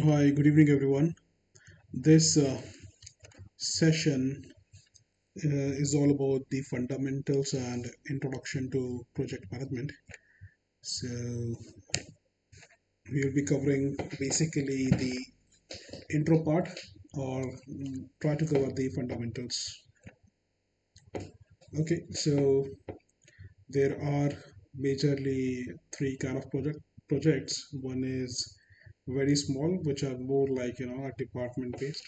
Hi, good evening, everyone. This session is all about the fundamentals and introduction to project management. So, we will be covering basically the intro part or try to cover the fundamentals. Okay, so there are majorly three kind of projects. One is very small, which are more like a department based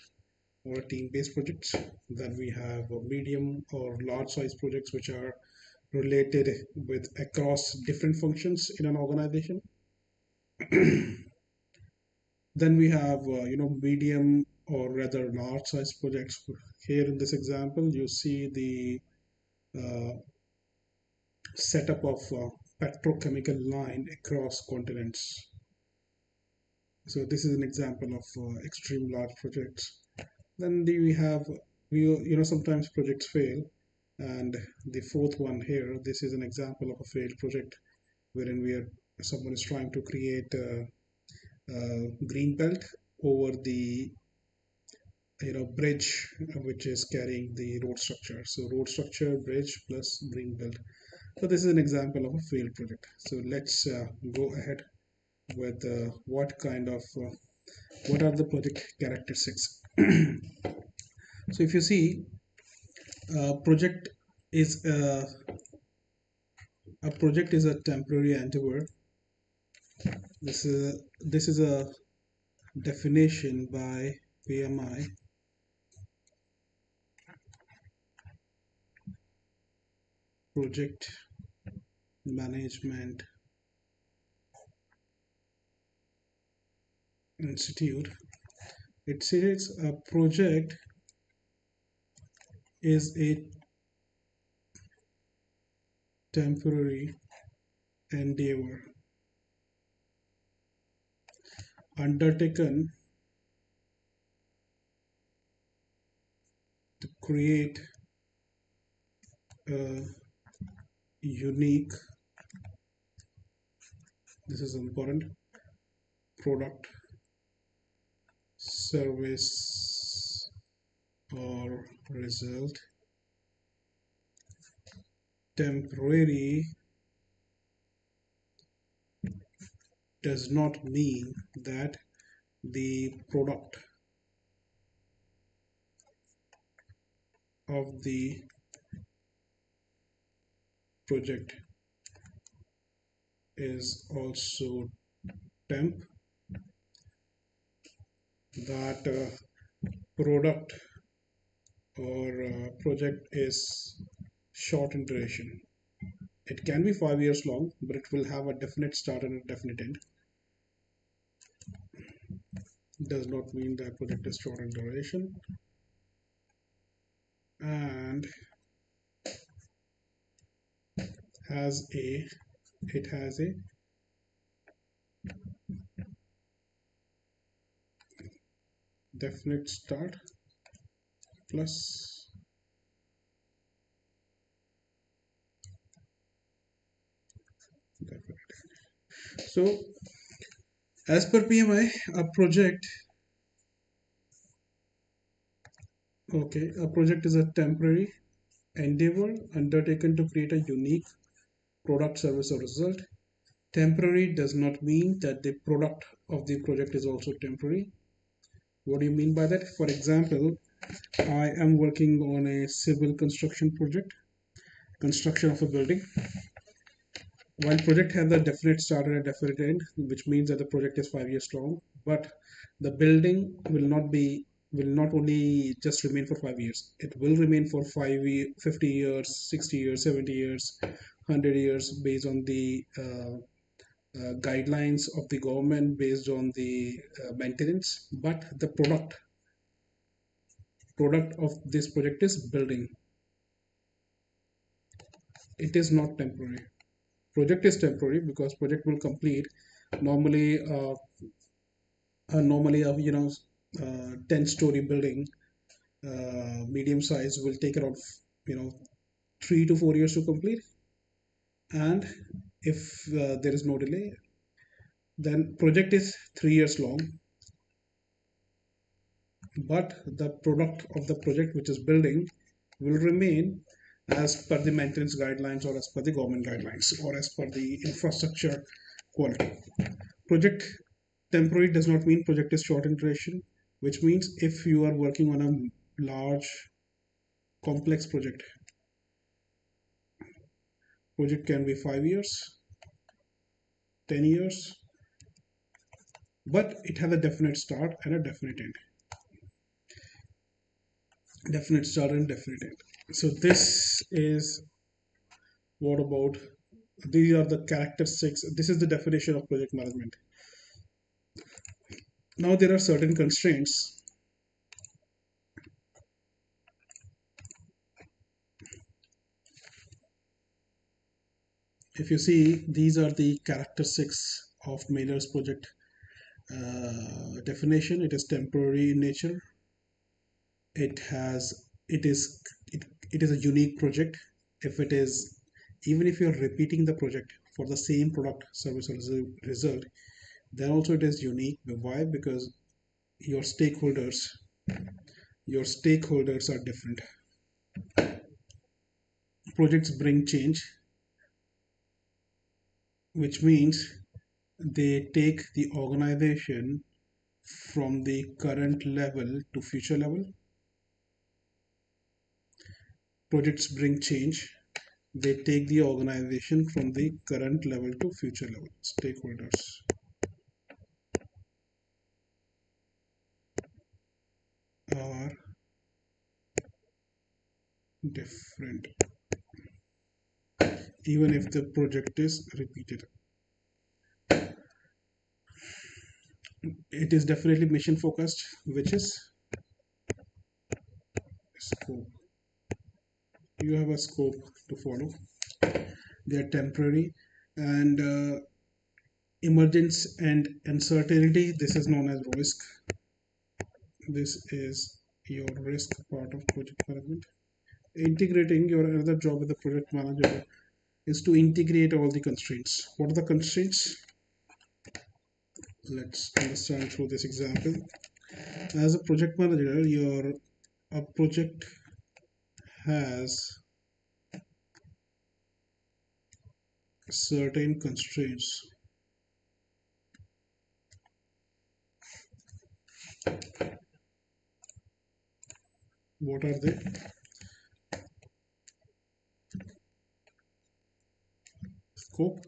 or team-based projects. Then we have medium or large size projects which are related with across different functions in an organization. Then we have medium or rather large size projects. Here in this example, you see the uh, setup of petrochemical line across continents. So this is an example of extreme large projects. Then we have sometimes projects fail, and the fourth one here, this is an example of a failed project wherein someone is trying to create a green belt over the bridge which is carrying the road structure. So road structure, bridge plus green belt. So this is an example of a failed project. So let's go ahead with what are the project characteristics. So if you see, project is a project is a temporary endeavor. This is a definition by PMI. Project Management Institute. It says a project is a temporary endeavor undertaken to create a unique, this is important, product, service, or result. Temporary does not mean that the product of the project is also temp, that product or project is short in duration. It can be 5 years long, but it will have a definite start and a definite end. Does not mean that project is short in duration, and has a it has a definite start plus definite. So as per PMI, a project is a temporary endeavor undertaken to create a unique product, service, or result. Temporary does not mean that the product of the project is also temporary. What do you mean by that? For example, I am working on a civil construction project, construction of a building. While project has a definite start and a definite end, which means that the project is 5 years long, but the building will not only just remain for 5 years. It will remain for 50 years, 60 years, 70 years, 100 years, based on the guidelines of the government, based on the maintenance. But the product of this project is building. It is not temporary. Project is temporary because project will complete normally normally a 10-story building, medium size, will take around you know 3 to 4 years to complete. And if there is no delay, then project is 3 years long. but the product of the project which is building will remain as per the maintenance guidelines or as per the government guidelines or as per the infrastructure quality. Project temporary does not mean project is short in duration, which means if you are working on a large complex project, project can be 5 years, 10 years, but it has a definite start and a definite end. Definite start and definite end. So this is what about these are the characteristics. This is the definition of project management. Now there are certain constraints. If you see, these are the characteristics of Mailer's project definition. It is temporary in nature. It has it is a unique project. If it is even if you are repeating the project for the same product, service, or result, then also it is unique. Why? Because your stakeholders are different. Projects bring change, which means they take the organization from the current level to future level. Projects bring change. They take the organization from the current level to future level. Stakeholders are different, even if the project is repeated. It is definitely mission focused, which is scope. You have a scope to follow. They are temporary and emergence and uncertainty. This is known as risk. This is your risk part of project management. Integrating your another job with the project manager is to integrate all the constraints. What are the constraints? Let's understand through this example. As a project manager, your a project has certain constraints. What are they? Scope,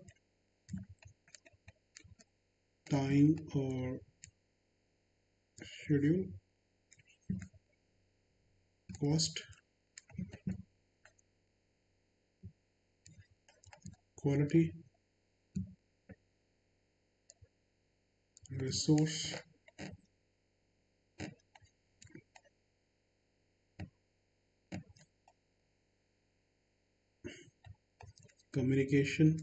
time or schedule, cost, quality, resource, communication,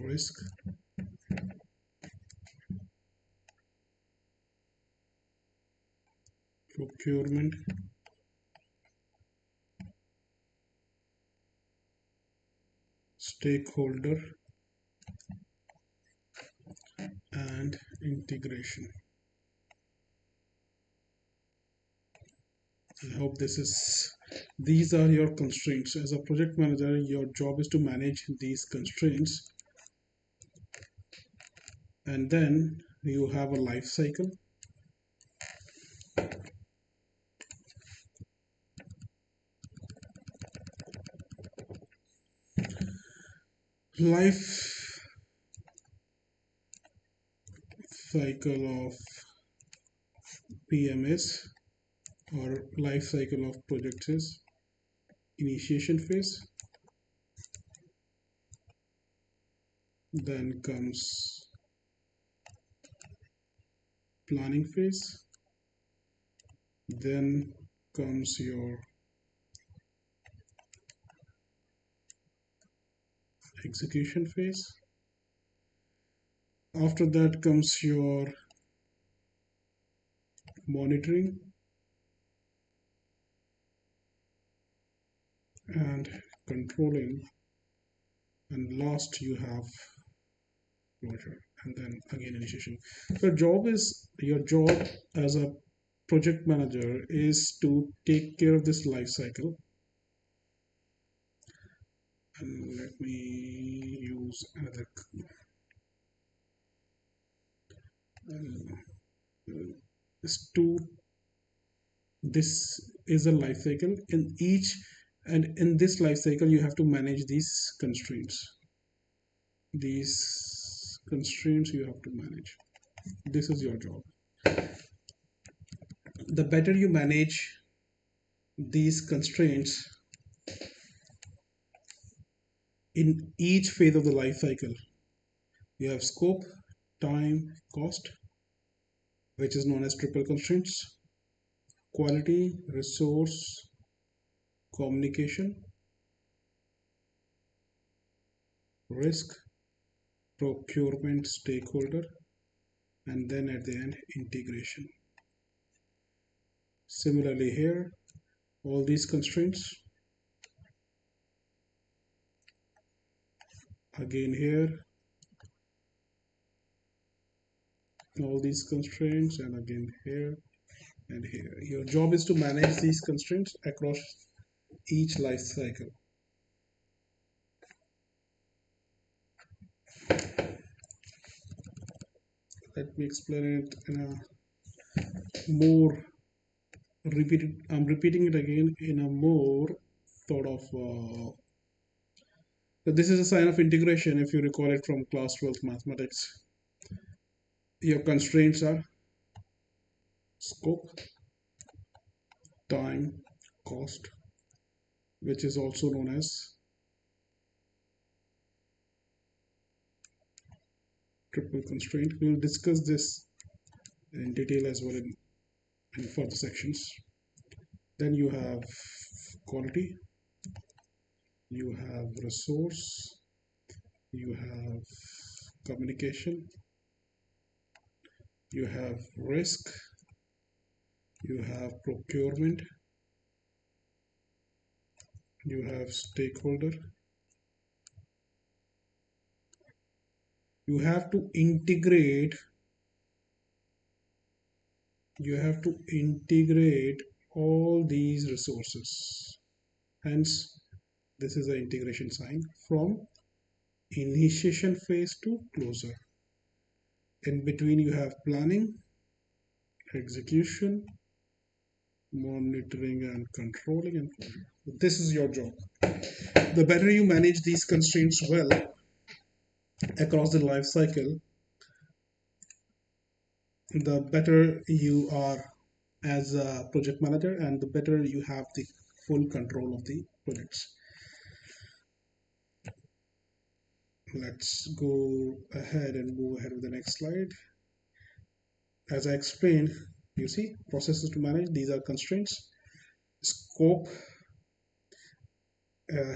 risk, procurement, stakeholder, and integration. I hope these are your constraints. As a project manager, your job is to manage these constraints, and then you have a life cycle. Life cycle of PMS or life cycle of projects is initiation phase, then comes planning phase, then comes your execution phase. After that comes your monitoring and controlling, and last you have closure, and then again initiation. So your job as a project manager is to take care of this life cycle. And let me use another uh, is to this is a life cycle in each, and in this life cycle you have to manage these constraints you have to manage. This is your job. The better you manage these constraints in each phase of the life cycle, you have scope, time, cost, which is known as triple constraints, quality, resource, communication, risk, procurement, stakeholder, and then at the end, integration. Similarly here, all these constraints, again here, all these constraints, and again here and here. Your job is to manage these constraints across each life cycle. Let me explain it in a more I'm repeating it again in a more sort of so this is a sign of integration. If you recall it from class 12 mathematics, your constraints are scope, time, cost, which is also known as triple constraint. We will discuss this in detail as well in further sections. Then you have quality, you have resource, you have communication, you have risk, you have procurement, you have stakeholder. You have to integrate, you have to integrate all these resources. Hence, this is the integration sign from initiation phase to closure. In between, you have planning, execution, monitoring and controlling, and closure. This is your job. The better you manage these constraints well across the life cycle, the better you are as a project manager and the better you have the full control of the projects. Let's go ahead and move ahead with the next slide. As I explained, you see processes to manage, these are constraints. Scope,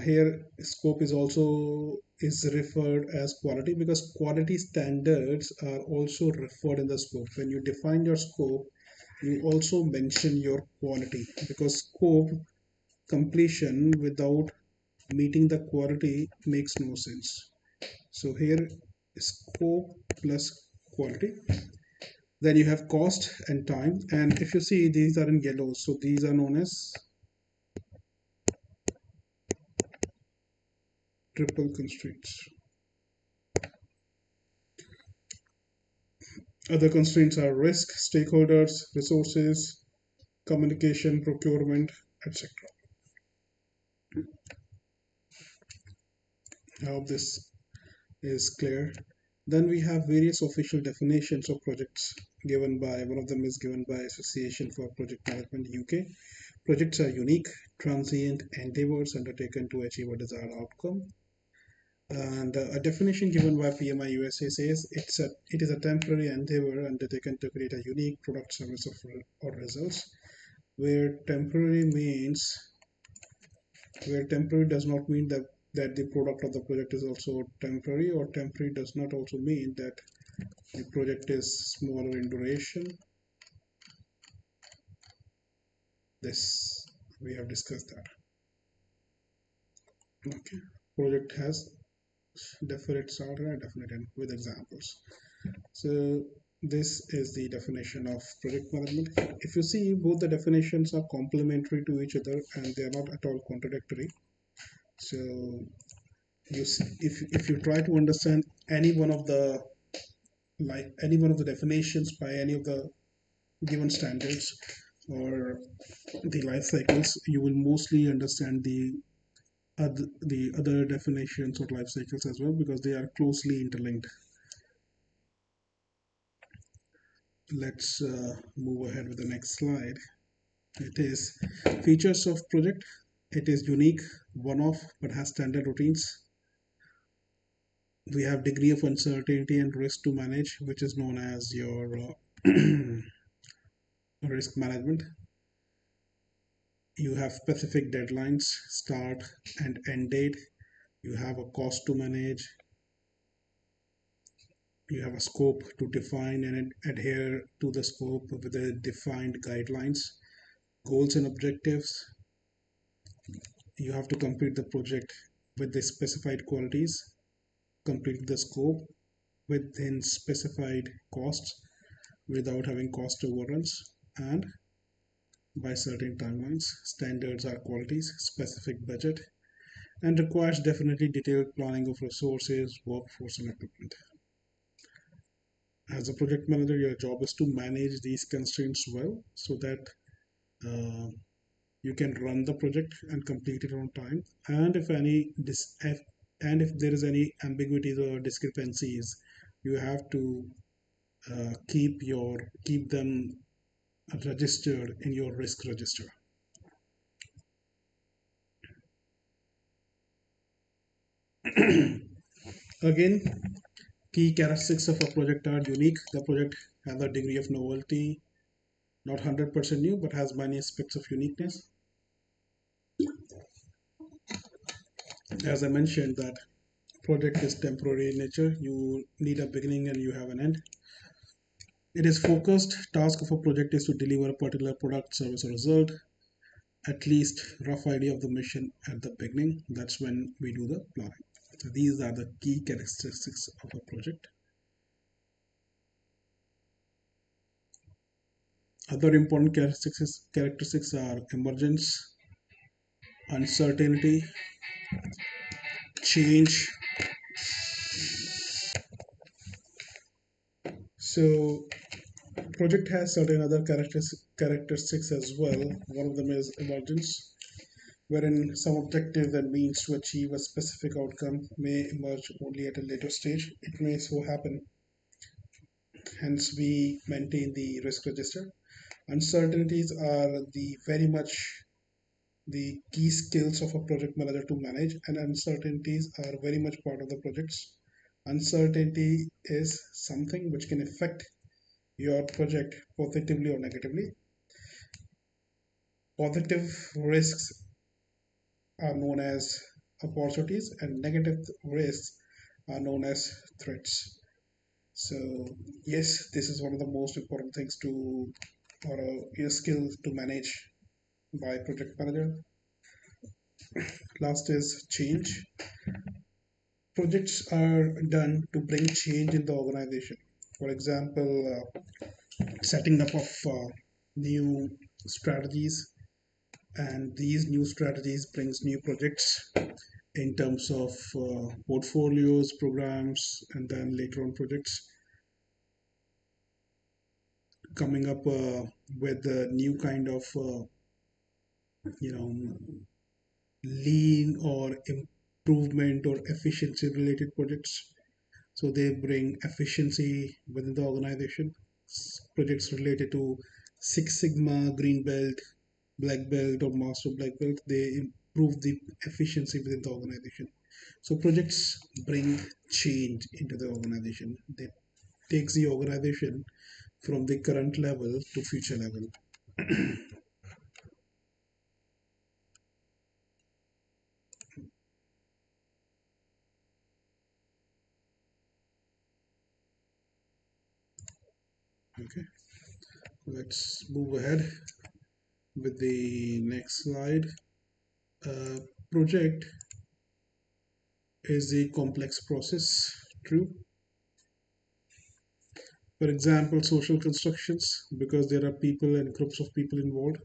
here scope is also is referred as quality because quality standards are also referred in the scope. When you define your scope, you also mention your quality because scope completion without meeting the quality makes no sense. So here scope plus quality. Then you have cost and time, and if you see these are in yellow, so these are known as triple constraints. Other constraints are risk, stakeholders, resources, communication, procurement, etc. I hope this is clear. Then we have various official definitions of projects given by, one of them is given by Association for Project Management UK. Projects are unique, transient endeavors undertaken to achieve a desired outcome. And a definition given by PMI USA says it is a temporary endeavor undertaken to create a unique product, service, or results. Where temporary means, where temporary does not mean that the product of the project is also temporary, or temporary does not also mean that the project is smaller in duration. This we have discussed that. Okay, project has definite start and a definite end with examples. So this is the definition of project management. If you see, both the definitions are complementary to each other and they are not at all contradictory. So if you try to understand any one of the any one of the definitions by any of the given standards or the life cycles, you will mostly understand the other definitions or life cycles as well because they are closely interlinked. Let's move ahead with the next slide. It is features of project. It is unique, one-off, but has standard routines. We have degree of uncertainty and risk to manage, which is known as your risk management. You have specific deadlines, start and end date. You have a cost to manage. You have a scope to define and adhere to the scope with the defined guidelines, goals and objectives. You have to complete the project with the specified qualities, complete the scope within specified costs without having cost overruns, and by certain timelines. Standards are qualities, specific budget, and requires definitely detailed planning of resources, workforce, and equipment. As a project manager, your job is to manage these constraints well so that uh, you can run the project and complete it on time. And if there is any ambiguities or discrepancies, you have to keep them registered in your risk register. Again, key characteristics of a project are unique. The project has a degree of novelty, not 100% new, but has many aspects of uniqueness. As I mentioned, that project is temporary in nature. You need a beginning and you have an end. It is focused. Task of a project is to deliver a particular product, service, or result. At least rough idea of the mission at the beginning. That's when we do the planning. So these are the key characteristics of a project. Other important characteristics are emergence, uncertainty, change. So project has certain other characteristics as well. One of them is emergence, wherein some objectives and means to achieve a specific outcome may emerge only at a later stage. It may so happen, hence we maintain the risk register. Uncertainties are the very much the key skills of a project manager to manage, and uncertainties are very much part of the projects. Uncertainty is something which can affect your project positively or negatively. Positive risks are known as opportunities, and negative risks are known as threats. So, yes, this is one of the most important things to, or a skill to manage by project manager. Last is change. Projects are done to bring change in the organization. For example, setting up of new strategies, and these new strategies brings new projects in terms of portfolios, programs, and then later on projects coming up with a new kind of you know lean or improvement or efficiency related projects. So they bring efficiency within the organization. Projects related to Six Sigma, Green Belt, Black Belt, or Master Black Belt, they improve the efficiency within the organization. So projects bring change into the organization. They takes the organization from the current level to future level. Okay, let's move ahead with the next slide. Project is a complex process. True. For example, social constructions, because there are people and groups of people involved,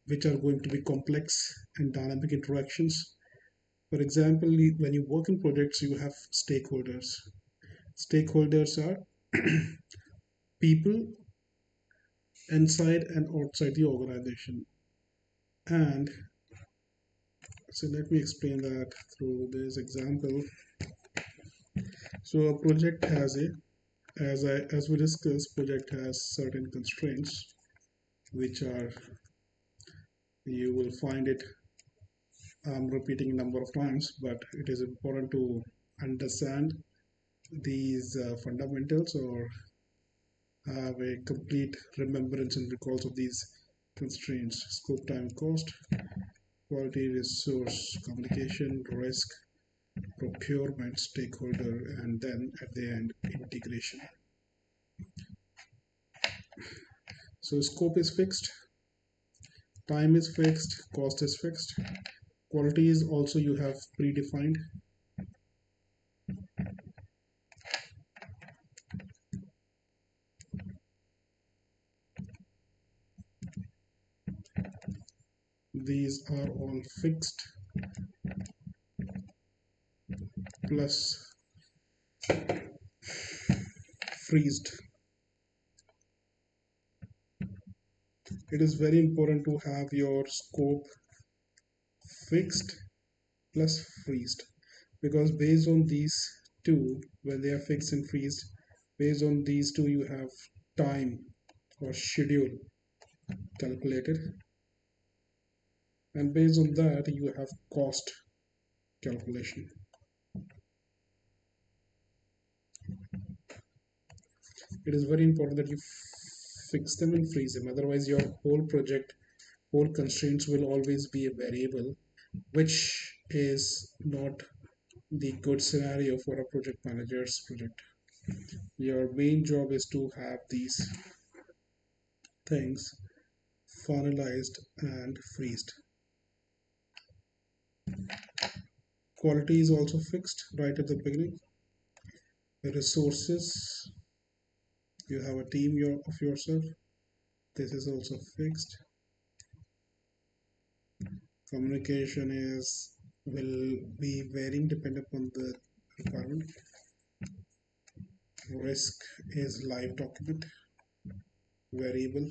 which are going to be complex and dynamic interactions. For example, when you work in projects, you have stakeholders. Stakeholders are people inside and outside the organization. And so let me explain that through this example. So a project has a, as we discussed, project has certain constraints, which are, you will find it, I'm repeating a number of times, but it is important to understand these fundamentals, or have a complete remembrance and recalls of these constraints: scope, time, cost, quality, resource, communication, risk, procurement, stakeholder, and then at the end, integration. So scope is fixed, time is fixed, cost is fixed, quality is also you have predefined. These are all fixed plus freezed. It is very important to have your scope fixed plus freezed, because based on these two, when they are fixed and freezed, based on these two you have time or schedule calculated, and based on that you have cost calculation. It is very important that you fix them and freeze them, otherwise your whole project, whole constraints will always be a variable, which is not the good scenario for a project manager's project. Your main job is to have these things finalized and freezed. Quality is also fixed right at the beginning. The resources, you have a team of yourself. This is also fixed. Communication is, will be varying depending upon the requirement. Risk is live document, variable.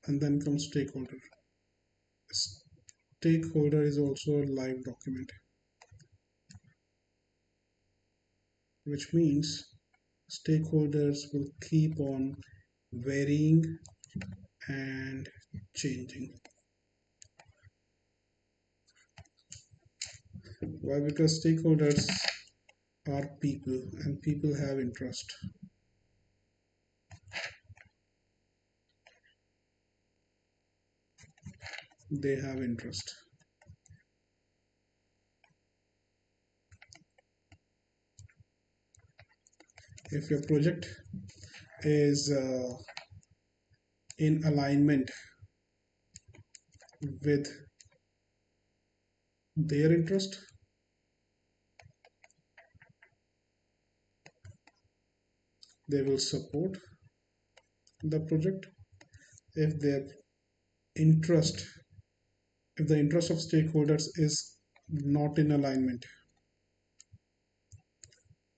And then comes stakeholder. Stakeholder is also a live document, which means stakeholders will keep on varying and changing. Why? Because stakeholders are people and people have interest. They have interest. If your project is in alignment with their interest, they will support the project. If their interest, if the interest of stakeholders is not in alignment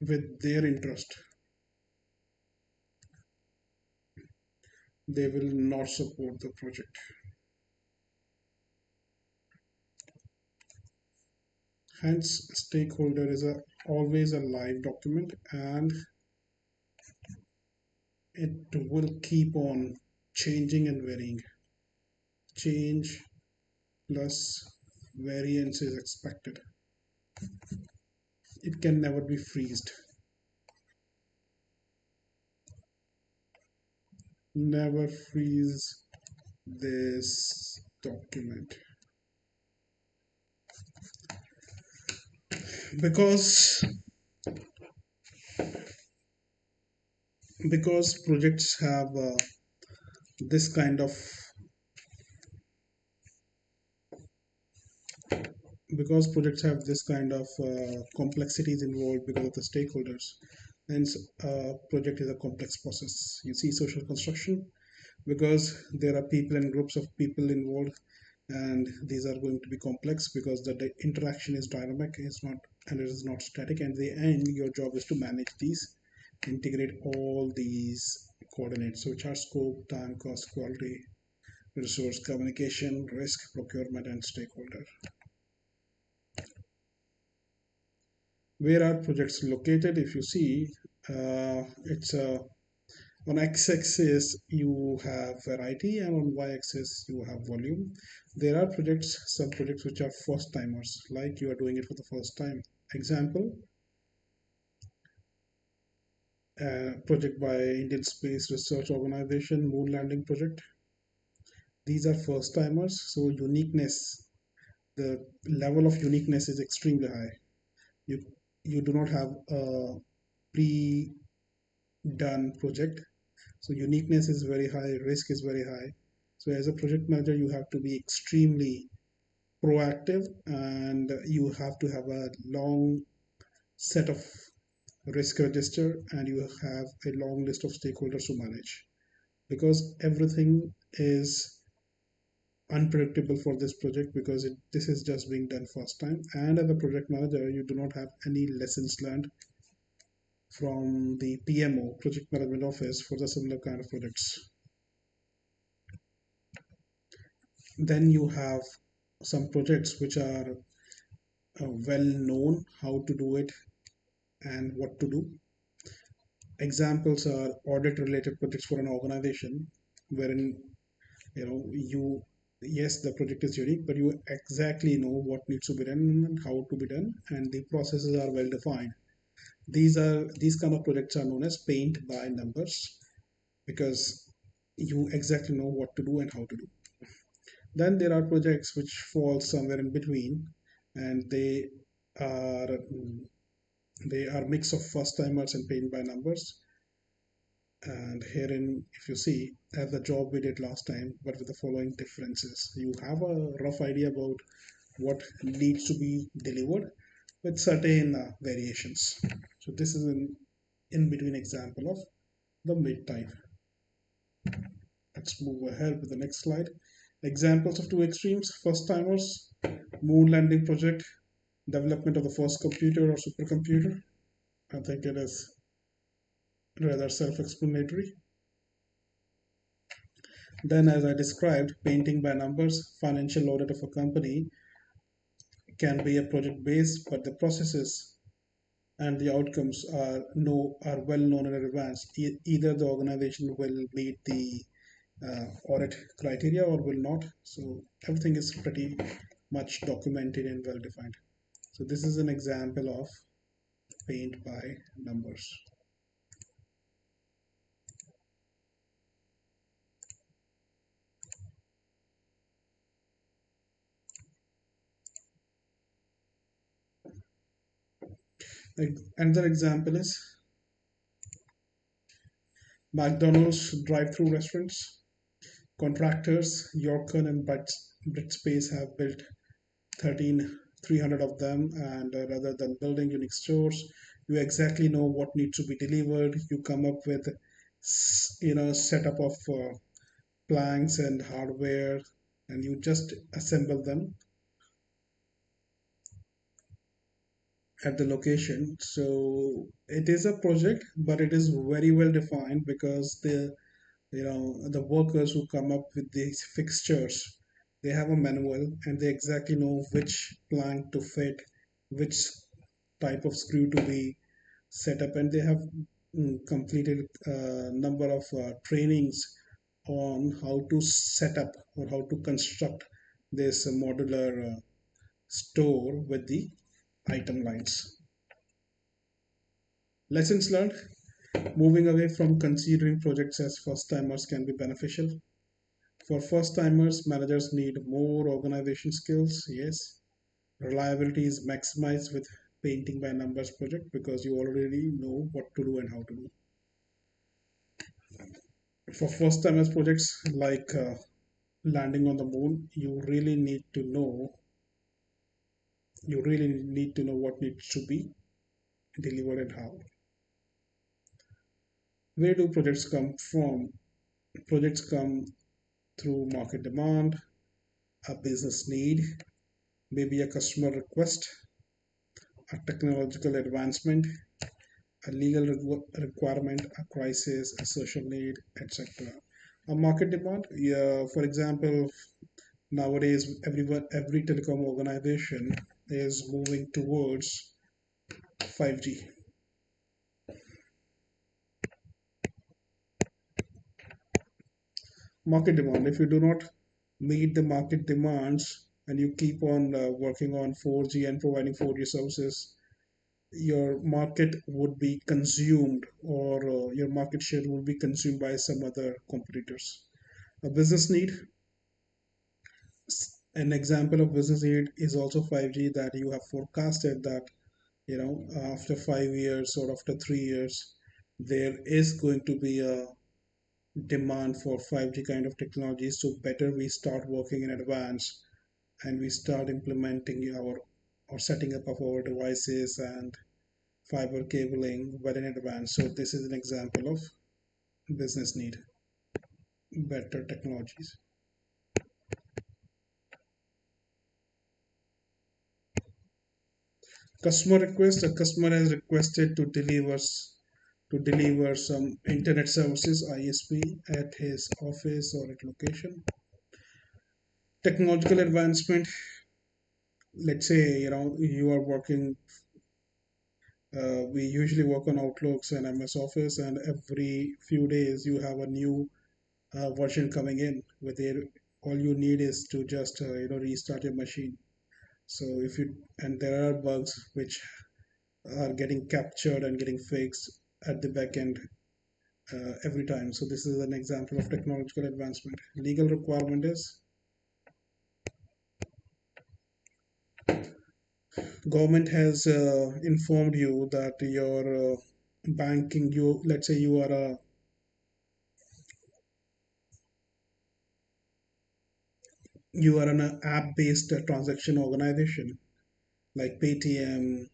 with their interest, they will not support the project. Hence, stakeholder is always a live document, and it will keep on changing and varying. Change plus variance is expected. It can never be freezed. Never freeze this document, because Because projects have this kind of because projects have this kind of complexities involved because of the stakeholders. Hence, project is a complex process. You see social construction because there are people and groups of people involved, and these are going to be complex because the interaction is dynamic, is not, and it is not static. And the end, your job is to manage these, integrate all these coordinates, which are scope, time, cost, quality, resource, communication, risk, procurement, and stakeholder. Where are projects located? If you see, it's on x-axis you have variety, and on y-axis you have volume. There are projects, some projects which are first timers, like you are doing it for the first time. Example, project by Indian Space Research Organization, Moon Landing Project. These are first timers, so uniqueness, the level of uniqueness is extremely high. You you do not have a pre-done project, so uniqueness is very high, risk is very high. So as a project manager, you have to be extremely proactive, and you have to have a long set of risk register, and you have a long list of stakeholders to manage, because everything is unpredictable for this project, because this is just being done first time. And as a project manager, you do not have any lessons learned from the PMO, project management office, for the similar kind of projects. Then you have some projects which are well known how to do it and what to do. Examples are audit related projects for an organization, wherein you, yes, the project is unique, but you exactly know what needs to be done and how to be done, and the processes are well defined. These kind of projects are known as paint by numbers, because you exactly know what to do and how to do. Then there are projects which fall somewhere in between, and are they are mix of first timers and paint by numbers. And herein, if you see, as the job we did last time, but with the following differences, you have a rough idea about what needs to be delivered with certain variations. So this is an in between example of the mid type. Let's move ahead with the next slide. Examples of two extremes: first timers, moon landing project, development of the first computer or supercomputer. I think it is rather self-explanatory. Then, as I described, painting by numbers, financial audit of a company can be a project based, but the processes and the outcomes are well known in advance. Either the organization will meet the audit criteria or will not. So everything is pretty much documented and well defined. So this is an example of paint by numbers. Another example is McDonald's drive-through restaurants. Contractors Yorkon and Britspace have built 13,300 of them, and rather than building unique stores, you exactly know what needs to be delivered. You come up with setup of planks and hardware, and you just assemble them at the location. So it is a project, but it is very well defined, because the workers who come up with these fixtures, they have a manual, and they exactly know which plank to fit, which type of screw to be set up, and they have completed a number of trainings on how to set up or how to construct this modular store with the item lines. Lessons learned: moving away from considering projects as first timers can be beneficial. For first timers, managers need more organization skills. Yes, reliability is maximized with painting by numbers project because you already know what to do and how to do. For first timers projects like landing on the moon, you really need to know what needs to be delivered and how. Where do projects come from? Projects come through market demand, a business need, maybe a customer request, a technological advancement, a legal requirement, a crisis, a social need, etc. A market demand, yeah, for example, nowadays every telecom organization is moving towards 5G. Market demand. If you do not meet the market demands and you keep on working on 4G and providing 4G services, your market would be consumed or your market share would be consumed by some other competitors. A business need, an example of business need is also 5G, that you have forecasted that after 5 years or after 3 years there is going to be a demand for 5G kind of technology. So better we start working in advance and we start implementing our or setting up of our devices and fiber cabling well in advance. So this is an example of business need, better technologies. Customer request, a customer has requested to deliver some internet services, ISP, at his office or at location. Technological advancement, let's say you are working, we usually work on Outlooks and MS Office, and every few days you have a new version coming in with it. All you need is to just restart your machine. So if you and there are bugs which are getting captured and getting fixed at the back end every time. So this is an example of technological advancement. Legal requirement is government has informed you that your banking, you let's say you are an app-based transaction organization like Paytm,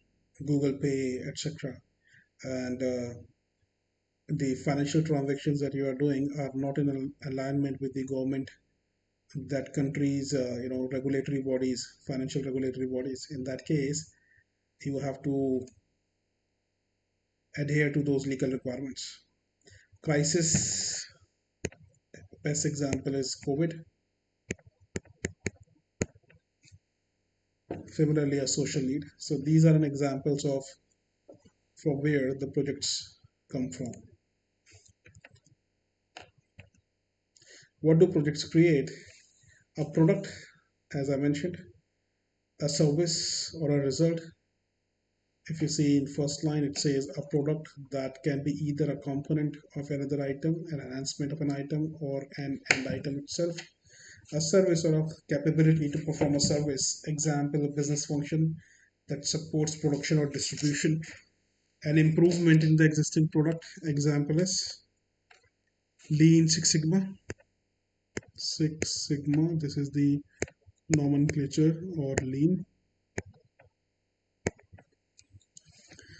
Google Pay, etc. And the financial transactions that you are doing are not in alignment with the government, that country's regulatory bodies, financial regulatory bodies. In that case, you have to adhere to those legal requirements. Crisis, best example is COVID. Similarly, a social need. So these are an examples of from where the projects come from. What do projects create? A product, as I mentioned, a service or a result. If you see in first line, it says a product that can be either a component of another item, an enhancement of an item, or an end item itself. A service or a capability to perform a service. Example, a business function that supports production or distribution. An improvement in the existing product. Example is Lean Six Sigma. Six Sigma, this is the nomenclature, or Lean.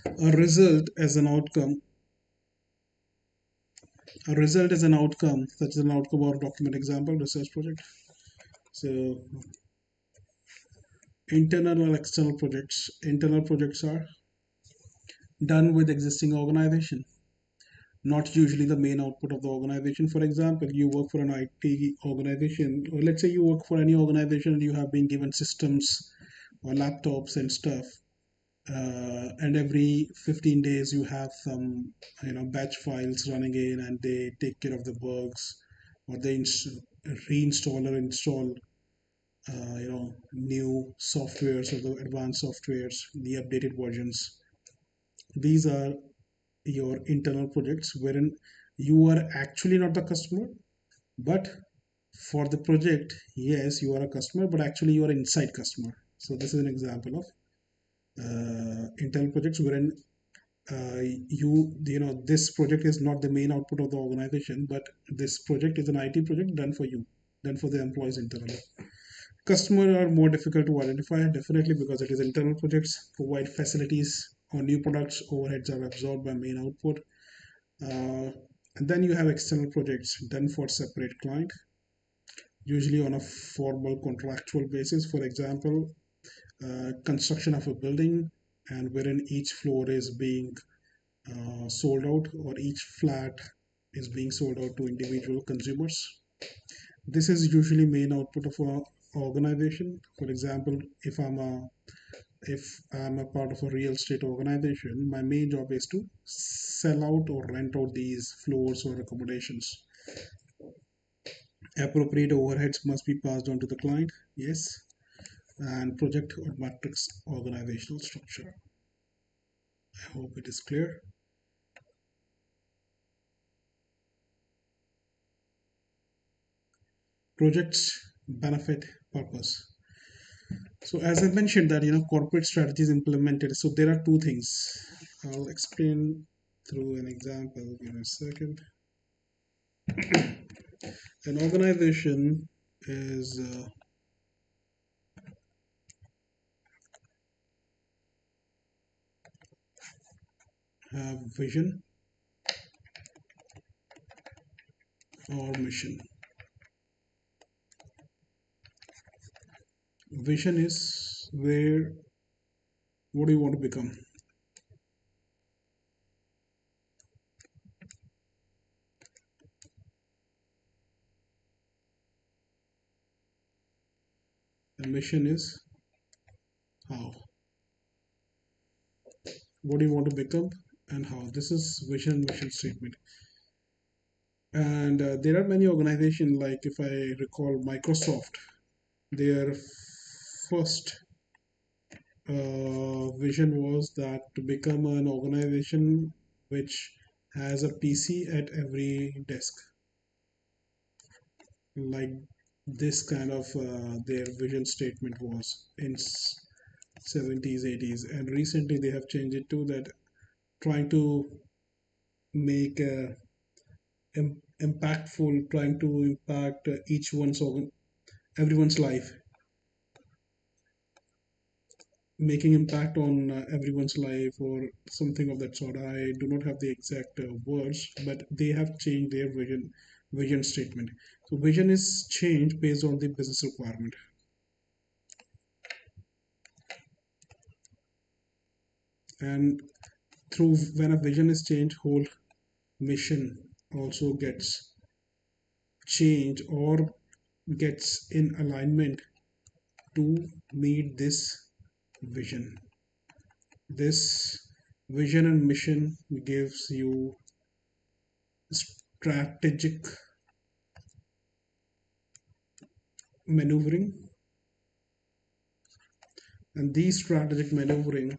A result as an outcome. A result is an outcome, such as an outcome or document. Example, research project. So internal or external projects. Internal projects are done with existing organization, not usually the main output of the organization. For example, you work for an IT organization, or let's say you work for any organization and you have been given systems or laptops and stuff. And every 15 days you have some batch files running in, and they take care of the bugs, or they reinstall or install new softwares or the advanced softwares, the updated versions. These are your internal projects wherein you are actually not the customer, but for the project, yes, you are a customer, but actually you are inside customer. So this is an example of internal projects wherein this project is not the main output of the organization, but this project is an IT project done for you, done for the employees internally. Customer are more difficult to identify, definitely because it is internal projects, provide facilities or new products, overheads are absorbed by main output. Uh, and then you have external projects done for separate client, usually on a formal contractual basis. For example, construction of a building, and wherein each floor is being sold out, or each flat is being sold out to individual consumers. This is usually main output of a organization. For example, if I'm a part of a real estate organization, my main job is to sell out or rent out these floors or accommodations. Appropriate overheads must be passed on to the client, yes, and project or matrix organizational structure. I hope it is clear. Projects benefit purpose. So as I mentioned that corporate strategies implemented. So there are two things. I'll explain through an example. Give me a second. An organization is have vision or mission. Vision is where what do you want to become? The mission is how. What do you want to become and how? This is vision mission statement. And there are many organizations, like if I recall Microsoft, their first vision was that to become an organization which has a PC at every desk, like this kind of their vision statement was in 70s 80s, and recently they have changed it to that, trying to make impactful, trying to impact everyone's life, making impact on everyone's life or something of that sort. I do not have the exact words, but they have changed their vision statement. So vision is changed based on the business requirement, and through when a vision is changed, whole mission also gets changed or gets in alignment to meet this vision. This vision and mission gives you strategic maneuvering, and these strategic maneuvering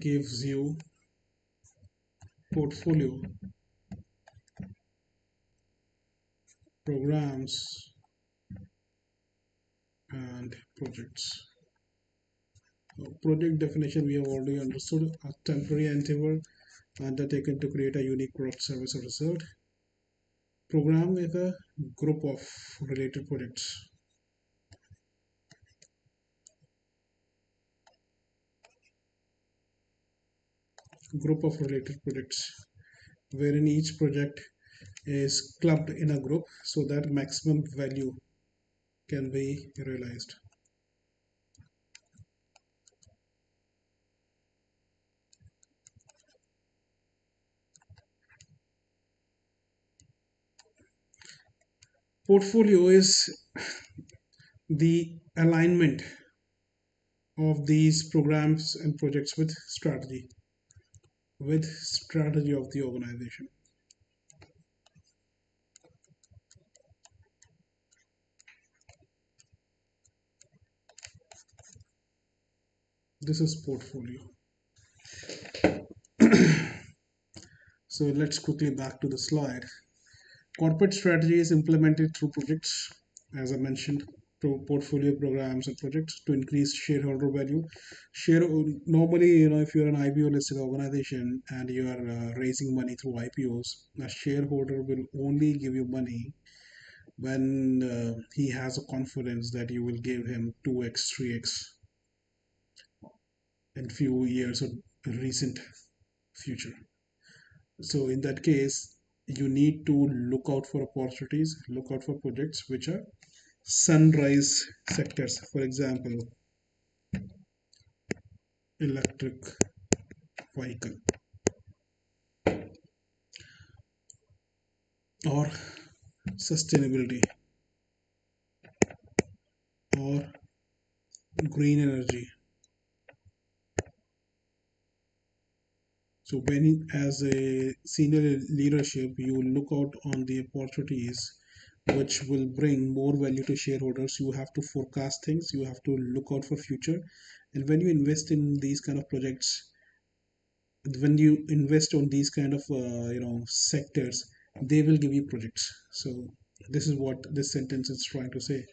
gives you portfolio programs and projects. Project definition we have already understood: a temporary endeavor undertaken to create a unique product, service, or result. Program is a group of related projects. Group of related projects, wherein each project is clubbed in a group so that maximum value can be realized. Portfolio is the alignment of these programs and projects with strategy of the organization. This is portfolio. So let's quickly back to the slide. Corporate strategy is implemented through projects, as I mentioned. portfolio programs and projects to increase shareholder value. Share Normally, if you're an IPO listed organization and you are raising money through IPOs, a shareholder will only give you money when he has a confidence that you will give him 2x, 3x in few years or recent future. So in that case, you need to look out for opportunities, look out for projects which are sunrise sectors. For example, electric vehicle or sustainability or green energy. So when as a senior leadership, you look out on the opportunities which will bring more value to shareholders. You have to forecast things, you have to look out for future. And when you invest in these kind of projects, when you invest on these kind of sectors, they will give you projects. So this is what this sentence is trying to say: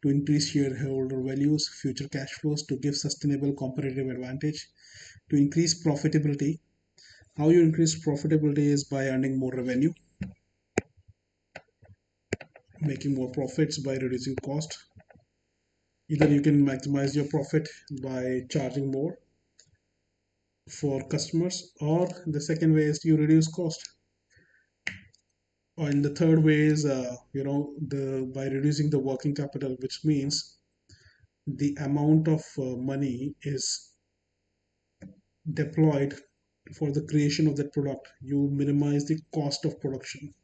to increase shareholder values, future cash flows, to give sustainable competitive advantage, to increase profitability. How you increase profitability is by earning more revenue, making more profits by reducing cost. Either you can maximize your profit by charging more for customers, or the second way is you reduce cost. And the third way is, the by reducing the working capital, which means the amount of money is deployed for the creation of that product. You minimize the cost of production.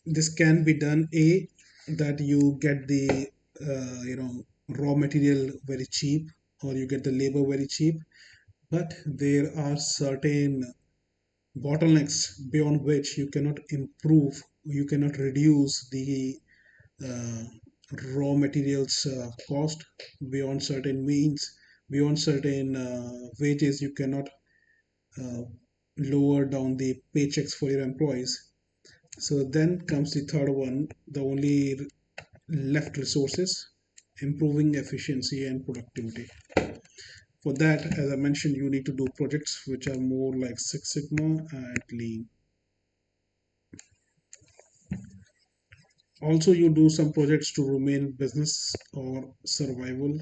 This can be done a that you get the raw material very cheap, or you get the labor very cheap. But there are certain bottlenecks beyond which you cannot improve, you cannot reduce the uh, raw materials cost beyond certain means, beyond certain wages. You cannot uh, lower down the paychecks for your employees. So then comes the third one, the only left resources: improving efficiency and productivity. For that, as I mentioned, you need to do projects which are more like Six Sigma and Lean. Also, you do some projects to remain business or survival,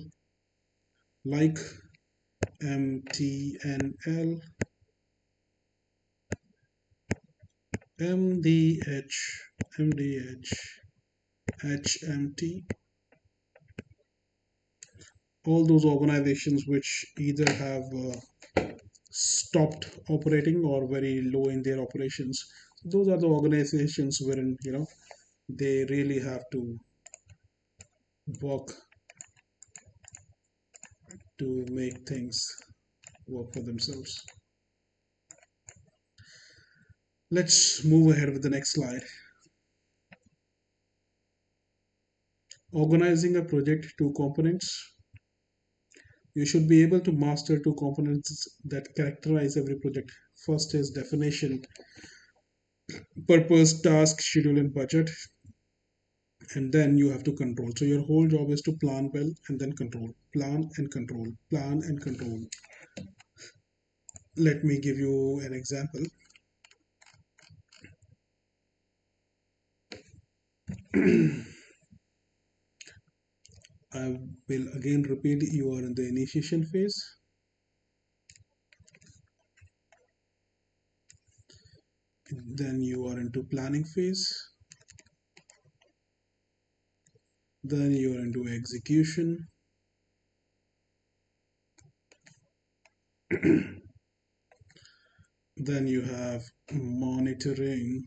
like MTNL, MDH, MDH, HMT, all those organizations which either have stopped operating or very low in their operations. Those are the organizations wherein they really have to work to make things work for themselves. Let's move ahead with the next slide. Organizing a project to components. You should be able to master two components that characterize every project. First is definition, purpose, task, schedule, and budget. And then you have to control. So your whole job is to plan well and then control. Plan and control. Plan and control. Let me give you an example. I will again repeat: you are in the initiation phase, then you are into planning phase, then you are into execution, then you have monitoring,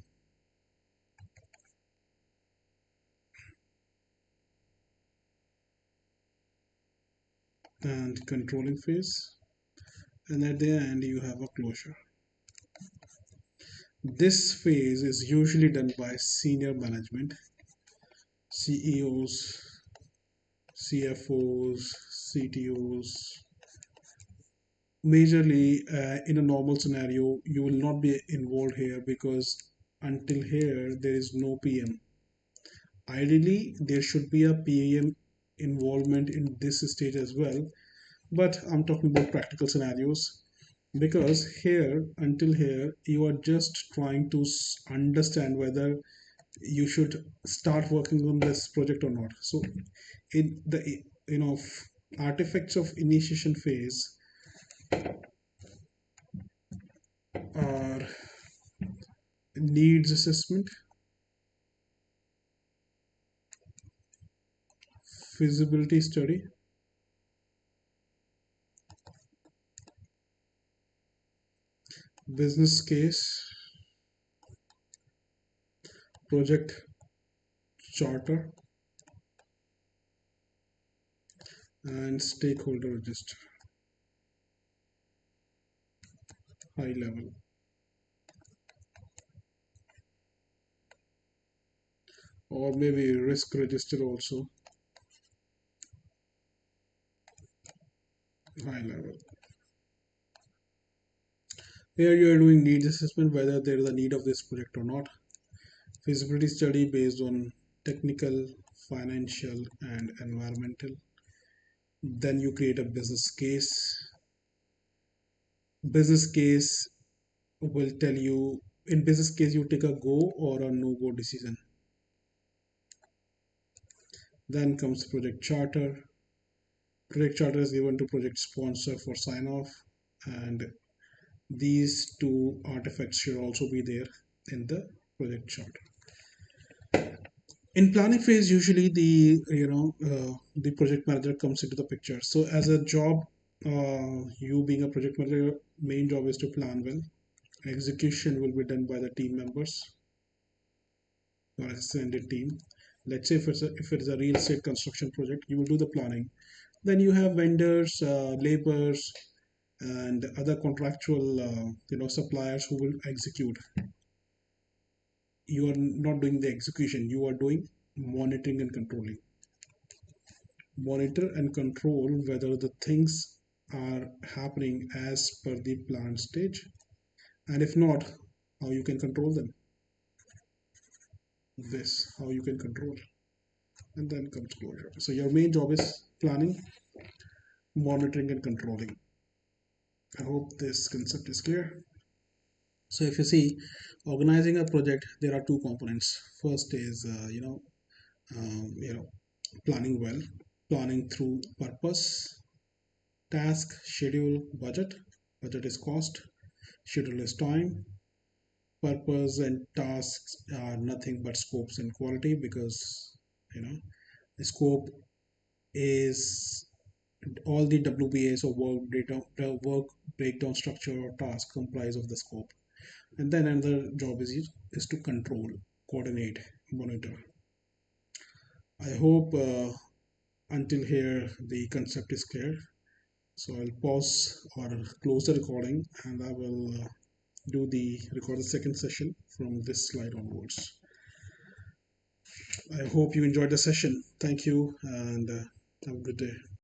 and controlling phase, and at the end you have a closure. This phase is usually done by senior management, CEOs, CFOs, CTOs. Majorly, in a normal scenario, you will not be involved here, because until here there is no PM. Ideally, there should be a PAM involvement in this stage as well, but I'm talking about practical scenarios because here, until here, you are just trying to understand whether you should start working on this project or not. So, in the artifacts of initiation phase are needs assessment, feasibility study, business case, project charter, and stakeholder register, high level, or maybe risk register also, high level. Here you are doing needs assessment whether there is a need of this project or not. Feasibility study based on technical, financial, and environmental. Then you create a business case. Business case will tell you, in business case you take a go or a no go decision. Then comes project charter. Project charter is given to project sponsor for sign off, and these two artifacts should also be there in the project charter. In planning phase, usually the project manager comes into the picture. So as a job, you being a project manager, main job is to plan well. Execution will be done by the team members or extended team. Let's say if it is a real estate construction project, you will do the planning. Then you have vendors, laborers, and other contractual suppliers who will execute. You are not doing the execution, you are doing monitoring and controlling. Monitor and control whether the things are happening as per the planned stage, and if not, how you can control them. This how you can control, and then comes closure. So your main job is planning, monitoring, and controlling. I hope this concept is clear. So if you see, organizing a project, there are two components. First is planning well, planning through purpose, task, schedule, budget. Budget is cost, schedule is time. Purpose and tasks are nothing but scopes and quality, because you know the scope is all the WBAs or work breakdown structure or task comprise of the scope. And then another job is to control, coordinate, monitor. I hope until here the concept is clear. So I'll pause or close the recording, and I will record the second session from this slide onwards. I hope you enjoyed the session. Thank you, and have a good day.